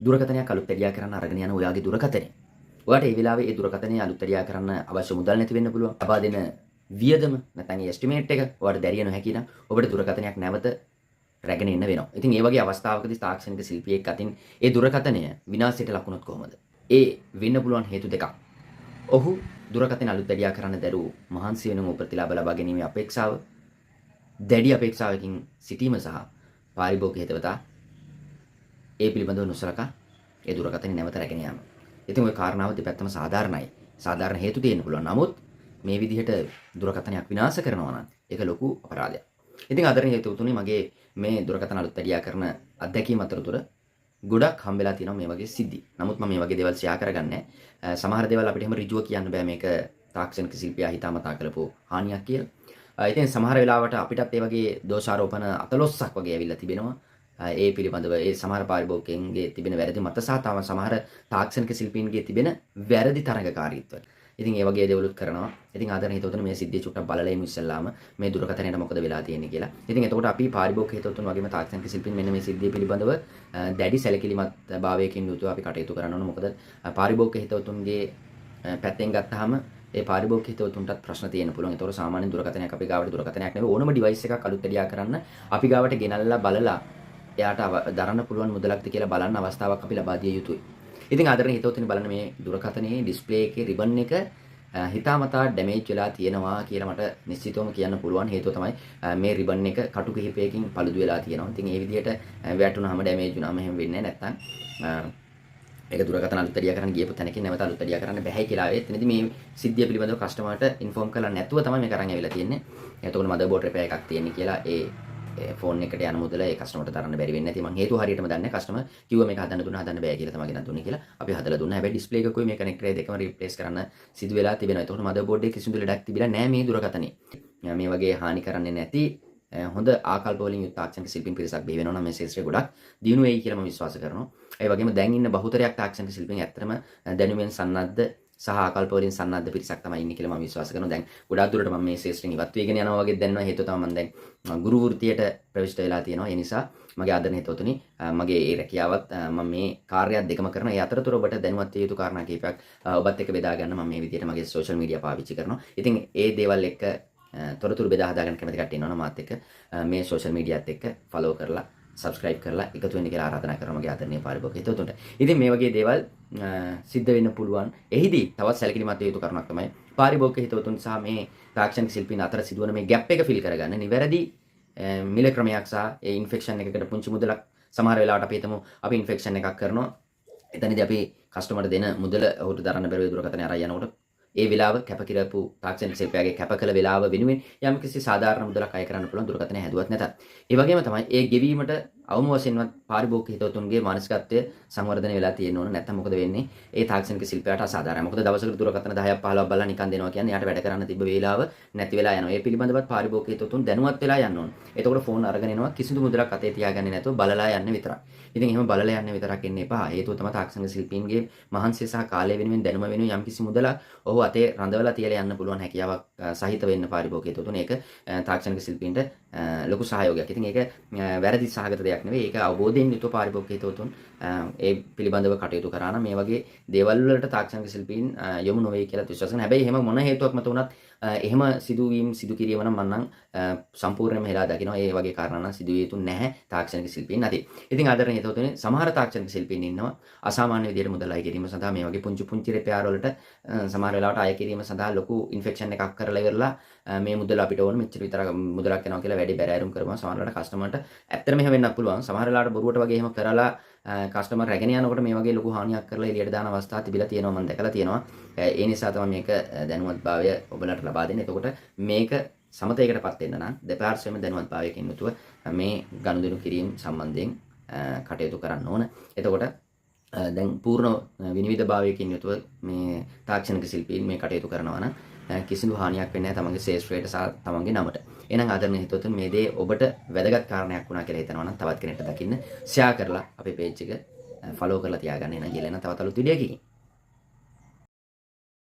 දුරකථනයක් අලුත් වැඩියා කරන්න අරගෙන යන ඔයාගේ දුරකථනය. ඔයාට ඒ වෙලාවේ ඒ දුරකථනය අලුත් වැඩියා කරන්න අවශ්‍ය මුදල් නැති වෙන්න පුළුවන්. ලබා දෙන වියදම නැත්නම් එස්ටිමේට් එක ඔයාට දැරිය නොහැකි නම් ඔබට දුරකථනයක් නැවත රැගෙන එන්න වෙනවා. ඉතින් ඒ වගේ අවස්ථාවකදී තාක්ෂණික ශිල්පියෙක් අතින් ඒ දුරකථනය විනාශයට ලකුණොත් කොහොමද? ඒ වෙන්න පුළුවන් හේතු දෙකක්. ඔහු දුරකථන අලුත් වැඩියා කරන්න දරූ මහන්සි වෙනුම ප්‍රතිලාභ ලබා ගැනීමේ අපේක්ෂාව, දැඩි අපේක්ෂාවකින් සිටීම සහ පාරිභෝගික හිතවතා ඒ පිළිබඳව නොසලකා ඒ දුරකථනය නැවත රැගෙන යාම. ඉතින් ওই කාරණාව දෙපැත්තම සාධාරණයි. සාධාරණ හේතු තියෙන්න පුළුවන්. නමුත් මේ විදිහට දුරකථනයක් විනාශ කරනවා නම් ඒක ලොකු අපරාධයක්. ඉතින් ආදරණීය හේතුතුනේ මගේ මේ දුරකථන අලුත් වැඩියා කරන අත්දැකීම් අතරතුර ගොඩක් හම්බෙලා තියෙනවා මේ වගේ සිද්ධි. නමුත් මම මේ වගේ දේවල් ෂෙයා කරගන්නේ නැහැ. සමහර දේවල් අපිට එහෙම ඍජුව කියන්න බෑ මේක තාක්ෂණික ශිල්පියා හිතාමතා කරපු හානියක් කියලා. ඉතින් සමහර වෙලාවට අපිටත් ඒ වගේ දෝෂාරෝපණ 14ක් වගේ ඇවිල්ලා තිබෙනවා. ඒ පිළිබඳව ඒ සමහර පාරිභෝගිකයන්ගේ තිබෙන වැරදි මත සහ තම සමහර තාක්ෂණික ශිල්පීන්ගේ තිබෙන වැරදි තරඟකාරීත්වය. ඉතින් ඒ වගේ දේවලුත් කරනවා. ඉතින් ආදරණ හිතවතුන් මේ සිද්ධිය චුට්ටක් බලලා ඉමු ඉස්සෙල්ලාම මේ දුරකථනයට මොකද වෙලා තියෙන්නේ කියලා. ඉතින් එතකොට අපි පාරිභෝගික හිතවතුන් වගේම තාක්ෂණික ශිල්පීන් මෙන්න මේ සිද්ධිය පිළිබඳව දැඩි සැලකිලිමත් භාවයකින් යුතුව අපි කටයුතු කරන්න ඕන. මොකද පාරිභෝගික හිතවතුන්ගේ පැත්තෙන් ගත්තාම ඒ පාරිභෝගික හිතවතුන්ටත් ප්‍රශ්න තියෙන්න පුළුවන්. ඒතකොට සාමාන්‍ය දුරකථනයක් අපි ගාවට දුරකථනයක් නෙවෙයි ඕනම ඩිවයිස් එකක් අලුත් වැඩියා කරන්න අපි ගාවට ගෙනල්ලා බලලා එයාට දරන්න පුළුවන් මුදලක්ද කියලා බලන්න අවස්ථාවක් අපි ලබා දිය යුතුයි. ඉතින් ආදරණීය හිතවතුනි බලන්න මේ දුරකථනයේ ඩිස්ප්ලේ එකේ රිබන් එක හිතාමතා ඩැමේජ් වෙලා තියෙනවා කියලා මට නිශ්චිතවම කියන්න පුළුවන්. හේතුව තමයි මේ රිබන් එක කටු කිහිපයකින් paludu වෙලා තියෙනවා. ඉතින් ඒ විදිහට වැටුනහම ඩැමේජ් වුනහම එහෙම වෙන්නේ නැත්නම් ඒක දුරකථන අලුත් වැඩියා කරන්න ගියපු තැනකින් නැවත අලුත් වැඩියා කරන්න බැහැ කියලා ආවේ. එතනදී මේ සිද්ධිය පිළිබඳව කස්ටමර්ට ඉන්ෆෝම් කරලා නැතුව තමයි මේක අරන් ඇවිල්ලා තියෙන්නේ. එතකොට මදර්බෝඩ් රිපෙයාර් එකක් තියෙන්නේ කියලා ඒ ෆෝන් එකට යන මුදල ඒ කස්ටමර්ට දරන්න බැරි වෙන්නේ නැති. මම හේතුව හරියටම දන්නේ නැහැ. කස්ටමර් කිව්වා මේක හදන්න බෑ කියලා තමයි ගෙනත් දුන්නේ කියලා. අපි හදලා දුන්නා. හැබැයි ඩිස්ප්ලේ එකකුයි මේ කනෙක්ටර් දෙකම රිප්ලේස් කරන්න සිදු වෙලා තිබෙනවා. ඒතකොට මදර්බෝඩ් එකේ කිසිදු ලෙඩක් තිබිලා නැහැ මේ දුරකථනේ. මේ වගේ හානි කරන්නේ නැති හොඳ ආකල්ප වලින් යුක්ත තාක්ෂණික ශිල්පීන් පිරිසක් බිහි වෙනවා නම් මේ ශාස්ත්‍රය ගොඩක් දියුණු වෙයි කියලා මම විශ්වාස කරනවා. ඒ වගේම දැන් ඉන්න බහුතරයක් තාක්ෂණික ශිල්පීන් ඇත්තටම දැනුමෙන් සන්නද්ධ සහ ආකල්ප වලින් සන්නද්ධ පිරිසක් තමයි ඉන්නේ කියලා මම විශ්වාස කරනවා. දැන් ගොඩාක් දුරට මම මේ ශාස්ත්‍රයෙන් ඉවත් වෙගෙන යනවා වගේ දැනනවා. හේතුව තමයි මම දැන් ගුරු වෘත්තියට ප්‍රවිෂ්ඨ වෙලා තියෙනවා. ඒ නිසා මගේ ආදරණීය හිතවතුනි මගේ ඒ රැකියාවත් මම මේ කාර්යයක් දෙකම කරනවා. ඒ අතරතුර ඔබට දැනුවත් විය යුතු කාරණා කිහිපයක් ඔබත් එක්ක බෙදා ගන්න මම මේ විදිහට මගේ සෝෂල් මීඩියා පාවිච්චි කරනවා. ඉතින් ඒ දේවල් එක්ක තොරතුරු බෙදා හදාගන්න කැමති කට්ටිය ඉන්නවනම් මාත් එක්ක මේ සෝෂල් මීඩියාත් එක්ක ෆලෝ කරලා සබ්ස්ක්‍රයිබ් කරලා එකතු වෙන්න කියලා ආරාධනා කරනවා මගේ ආදරණීය පාරිභෝගික හිතවතුන්ට. ඉතින් මේ වගේ දේවල් සිද්ධ වෙන්න පුළුවන්. එහිදී තවත් සැලකිලිමත් විය යුතු කරුණක් තමයි පාරිභෝගික හිතවතුන් සහ මේ තාක්ෂණික ශිල්පීන් අතර සිදුවන මේ ગેප් එක ෆිල් කරගන්න නිවැරදි මිල ක්‍රමයක් සහ ඒ ඉන්ෆෙක්ෂන් එකකට පුංචි මුදලක් සමහර වෙලාවට අපි හිතමු අපි ඉන්ෆෙක්ෂන් එකක් කරනවා. එතනදී අපි කස්ටමර්ට දෙන මුදල ඔහුට දරන්න බැරුව දුරකථනය අරන් යනකොට ඒ වෙලාව කැප කිරපු තාක්ෂණික ශිල්පියාගේ කැප කළ වෙලාව වෙනුවෙන් යම්කිසි සාධාරණ මුදලක් අය කරන්න පුළුවන් දුරකථනය හැදුවත් නැතත්. ඒ වගේම තමයි ඒ ගෙවීමට අවම වශයෙන්වත් පාරිභෝගික හිතවතුන්ගේ මානසිකත්වය සංවර්ධනය වෙලා තියෙන්න ඕන. නැත්නම් මොකද වෙන්නේ? ඒ තාක්ෂණික ශිල්පියාට අසාධාරණයි. මොකද දවසකට දුරකථන 10ක් 15ක් බලලා නිකන් දෙනවා කියන්නේ යාට වැඩ කරන්න තිබ්බ වේලාව නැති වෙලා යනවා. ඒ පිළිබඳවත් පාරිභෝගික හිතවතුන් දැනුවත් වෙලා යන්න ඕන. එතකොට ෆෝන් අරගෙන එනවා කිසිදු මුදලක් අතේ තියාගන්නේ නැතුව බලලා යන්න විතරයි. ඉතින් එහෙම බලලා යන්න විතරක් ඉන්න එපා. හේතුව තමයි තාක්ෂණික ශිල්පීන්ගේ මහන්සිය සහ කාලය වෙනුවෙන් දැනුම වෙනුවෙන් යම්කිසි මුදලක් ඔහු අතේ රඳවලා තියලා යන්න පුළුවන් හැකියාවක් සහිත වෙන්න පාරිභෝගික හිතවතුන්. ඒක තාක්ෂණික ශිල්පීන්ට ලොකු සහයෝගයක්. ඉතින් ඒක වැරදි සහගත දෙයක් නෙවෙයි. ඒක අවබෝධයෙන් යුතුව පාරිභෝගික හිතවතුන් ඒ පිළිබඳව කටයුතු කරා නම් මේ වගේ දේවල් වලට තාක්ෂණික ශිල්පීන් යොමු නොවේ කියලා විශ්වාස කරනවා. හැබැයි එහෙම මොන හේතුවක් මත වුණත් එහෙම සිදුවීම් සිදු කිරීම නම් මම සම්පූර්ණයෙන්ම හෙලා දකිනවා. ඒ වගේ කාරණා නම් සිදු විය යුතු නැහැ තාක්ෂණික ශිල්පීන් නැති. ඉතින් ආදරණීය හිතවතුනි සමහර තාක්ෂණික ශිල්පීන් ඉන්නවා අසාමාන්‍ය විදිහට මුදල් අය කිරීම සඳහා මේ වගේ පුංචි රිපෙයාර් වලට සමහර වෙලාවට අය කිරීම සඳහා ලොකු ඉන්ෆෙක්ෂන් එකක් කරලා ඉවරලා මේ මුදල අපිට ඕන මෙච්චර විතර මුදලක් යනවා කියලා වැඩි බැරෑරුම් කරපුවා සමහර වෙලාවට කස්ටමර්ට ඇත්තටම එහෙම වෙන්නත් පුළුවන්. සමහර වෙලාවට බොරුවට වගේ එහෙම කරලා කස්ටමර් රැගෙන යනකොට මේ වගේ ලොකු හානියක් කරලා එළියට දාන අවස්ථා තිබිලා තියෙනවා මම දැකලා තියෙනවා. ඒ නිසා තමයි මේක දැනුවත්භාවය ඔබලට ලබා දෙන්නේ. එතකොට මේක සමතයකටපත් වෙන්න නම් දෙපාර්ශ්වෙම දැනුවත්භාවයකින් යුතුව මේ ගනුදෙනු කිරීම සම්බන්ධයෙන් කටයුතු කරන්න ඕන. එතකොට දැන් පූර්ණ විනිවිදභාවයකින් යුතුව මේ තාක්ෂණික ශිල්පීන් මේ කටයුතු කරනවා නම් කිසිදු හානියක් වෙන්නේ නැහැ තමන්ගේ ශේෂ්ත්‍රයට සහ තමන්ගේ නමට. එහෙනම් ආදරණීය හිතවතුන් මේ දේ ඔබට වැදගත් කාරණයක් වුණා කියලා හිතනවා නම් තවත් කෙනෙක්ට දකින්න ෂෙයා කරලා අපේ page එක ෆලෝ කරලා තියාගන්න. එහෙනම් ඊළඟ තවත් අලුත් වීඩියෝ එකකින්